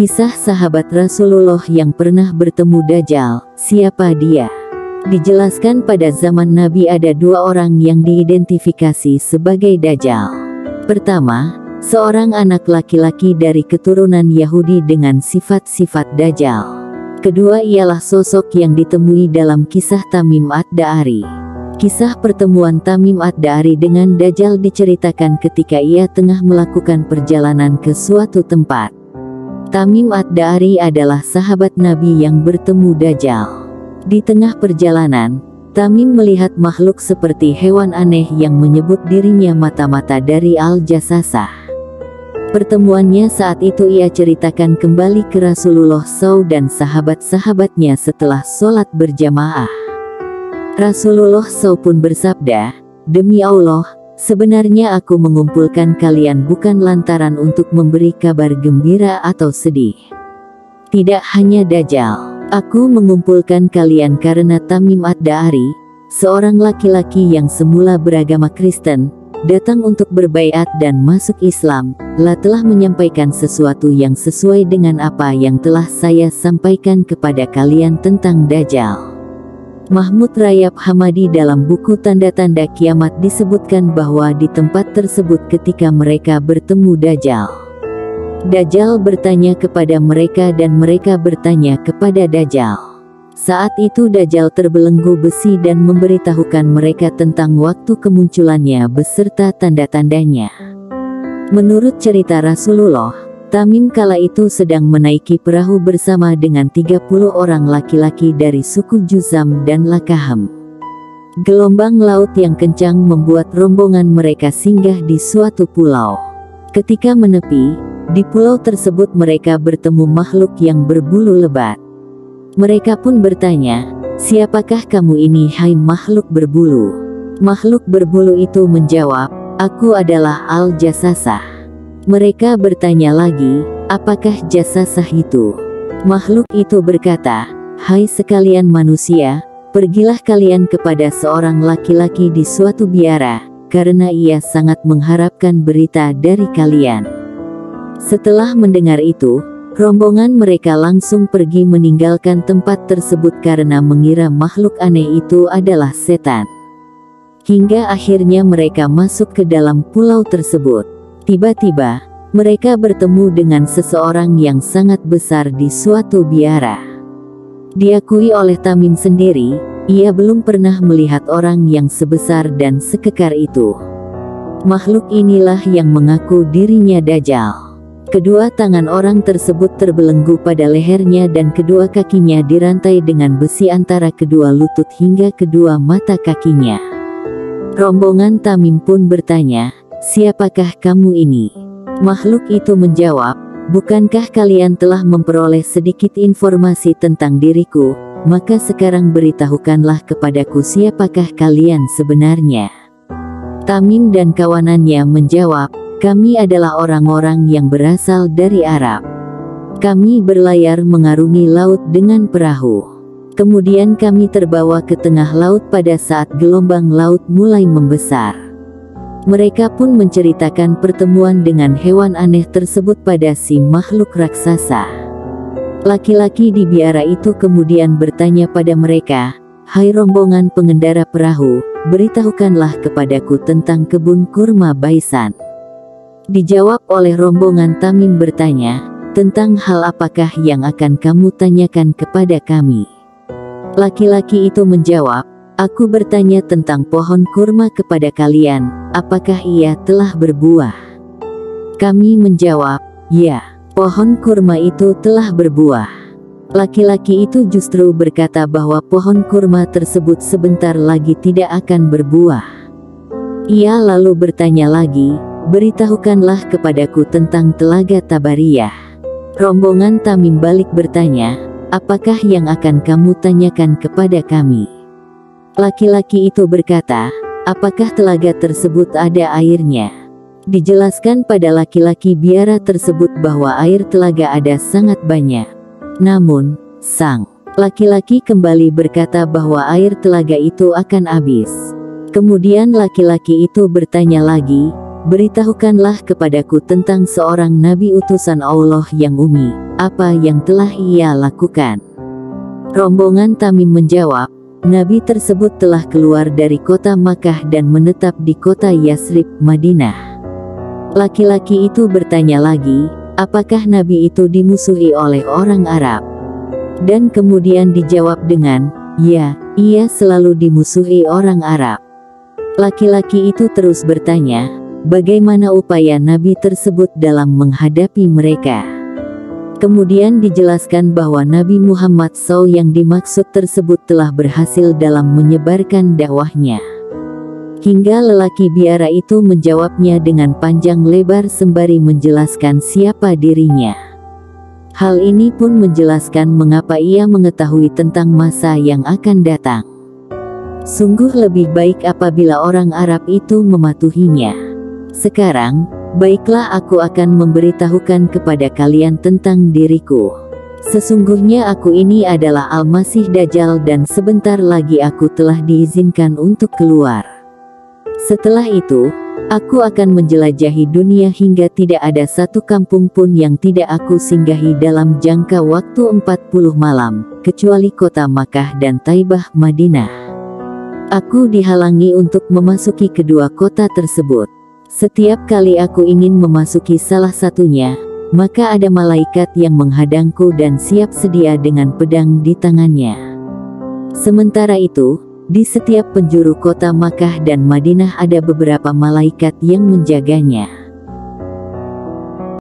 Kisah sahabat Rasulullah yang pernah bertemu Dajjal. Siapa dia? Dijelaskan pada zaman Nabi ada dua orang yang diidentifikasi sebagai Dajjal. Pertama, seorang anak laki-laki dari keturunan Yahudi dengan sifat-sifat Dajjal. Kedua ialah sosok yang ditemui dalam kisah Tamim ad-Dari. Kisah pertemuan Tamim ad-Dari dengan Dajjal diceritakan ketika ia tengah melakukan perjalanan ke suatu tempat. Tamim ad-Dari adalah sahabat Nabi yang bertemu Dajjal. Di tengah perjalanan, Tamim melihat makhluk seperti hewan aneh yang menyebut dirinya mata-mata dari Al-Jassasah. Pertemuannya saat itu ia ceritakan kembali ke Rasulullah SAW dan sahabat-sahabatnya setelah sholat berjamaah. Rasulullah SAW pun bersabda, "Demi Allah, sebenarnya aku mengumpulkan kalian bukan lantaran untuk memberi kabar gembira atau sedih. Tidak hanya Dajjal, aku mengumpulkan kalian karena Tamim ad-Dari, seorang laki-laki yang semula beragama Kristen, datang untuk berbaiat dan masuk Islam, telah menyampaikan sesuatu yang sesuai dengan apa yang telah saya sampaikan kepada kalian tentang Dajjal." Mahmud Rayab Hamadi dalam buku Tanda-Tanda Kiamat disebutkan bahwa di tempat tersebut ketika mereka bertemu Dajjal, Dajjal bertanya kepada mereka dan mereka bertanya kepada Dajjal. Saat itu Dajjal terbelenggu besi dan memberitahukan mereka tentang waktu kemunculannya beserta tanda-tandanya. Menurut cerita Rasulullah, Tamim kala itu sedang menaiki perahu bersama dengan 30 orang laki-laki dari suku Juzam dan Lakaham. Gelombang laut yang kencang membuat rombongan mereka singgah di suatu pulau. Ketika menepi, di pulau tersebut mereka bertemu makhluk yang berbulu lebat. Mereka pun bertanya, "Siapakah kamu ini, hai makhluk berbulu?" Makhluk berbulu itu menjawab, "Aku adalah Al-Jassasah." Mereka bertanya lagi, "Apakah Jassasah itu?" Makhluk itu berkata, "Hai sekalian manusia, pergilah kalian kepada seorang laki-laki di suatu biara, karena ia sangat mengharapkan berita dari kalian." Setelah mendengar itu, rombongan mereka langsung pergi meninggalkan tempat tersebut karena mengira makhluk aneh itu adalah setan. Hingga akhirnya mereka masuk ke dalam pulau tersebut. Tiba-tiba, mereka bertemu dengan seseorang yang sangat besar di suatu biara. Diakui oleh Tamim sendiri, ia belum pernah melihat orang yang sebesar dan sekekar itu. Makhluk inilah yang mengaku dirinya Dajjal. Kedua tangan orang tersebut terbelenggu pada lehernya dan kedua kakinya dirantai dengan besi antara kedua lutut hingga kedua mata kakinya. Rombongan Tamim pun bertanya, "Siapakah kamu ini?" Makhluk itu menjawab, "Bukankah kalian telah memperoleh sedikit informasi tentang diriku? Maka sekarang beritahukanlah kepadaku siapakah kalian sebenarnya." Tamim dan kawanannya menjawab, "Kami adalah orang-orang yang berasal dari Arab. Kami berlayar mengarungi laut dengan perahu. Kemudian kami terbawa ke tengah laut pada saat gelombang laut mulai membesar." Mereka pun menceritakan pertemuan dengan hewan aneh tersebut pada si makhluk raksasa. Laki-laki di biara itu kemudian bertanya pada mereka, "Hai rombongan pengendara perahu, beritahukanlah kepadaku tentang kebun kurma Baisan." Dijawab oleh rombongan Tamim bertanya, "Tentang hal apakah yang akan kamu tanyakan kepada kami?" Laki-laki itu menjawab, "Aku bertanya tentang pohon kurma kepada kalian, apakah ia telah berbuah?" Kami menjawab, "Ya, pohon kurma itu telah berbuah." Laki-laki itu justru berkata bahwa pohon kurma tersebut sebentar lagi tidak akan berbuah. Ia lalu bertanya lagi, "Beritahukanlah kepadaku tentang telaga Tabariyah." Rombongan Tamim balik bertanya, "Apakah yang akan kamu tanyakan kepada kami?" Laki-laki itu berkata, "Apakah telaga tersebut ada airnya?" Dijelaskan pada laki-laki biara tersebut bahwa air telaga ada sangat banyak. Namun, sang laki-laki kembali berkata bahwa air telaga itu akan habis. Kemudian laki-laki itu bertanya lagi, beritahukanlah kepadaku tentang seorang nabi utusan Allah yang umi, apa yang telah ia lakukan?" Rombongan Tamim menjawab, "Nabi tersebut telah keluar dari kota Makkah dan menetap di kota Yasrib, Madinah." Laki-laki itu bertanya lagi, "Apakah Nabi itu dimusuhi oleh orang Arab?" Dan kemudian dijawab dengan, "Ya, ia selalu dimusuhi orang Arab." Laki-laki itu terus bertanya, bagaimana upaya Nabi tersebut dalam menghadapi mereka. Kemudian dijelaskan bahwa Nabi Muhammad SAW yang dimaksud tersebut telah berhasil dalam menyebarkan dakwahnya. Hingga lelaki biara itu menjawabnya dengan panjang lebar sembari menjelaskan siapa dirinya. Hal ini pun menjelaskan mengapa ia mengetahui tentang masa yang akan datang. Sungguh lebih baik apabila orang Arab itu mematuhinya. Sekarang, baiklah aku akan memberitahukan kepada kalian tentang diriku. Sesungguhnya aku ini adalah Al-Masih Dajjal dan sebentar lagi aku telah diizinkan untuk keluar. Setelah itu, aku akan menjelajahi dunia hingga tidak ada satu kampung pun yang tidak aku singgahi dalam jangka waktu 40 malam, kecuali kota Makkah dan Taibah, Madinah. Aku dihalangi untuk memasuki kedua kota tersebut. Setiap kali aku ingin memasuki salah satunya, maka ada malaikat yang menghadangku dan siap sedia dengan pedang di tangannya. Sementara itu, di setiap penjuru kota Makkah dan Madinah ada beberapa malaikat yang menjaganya.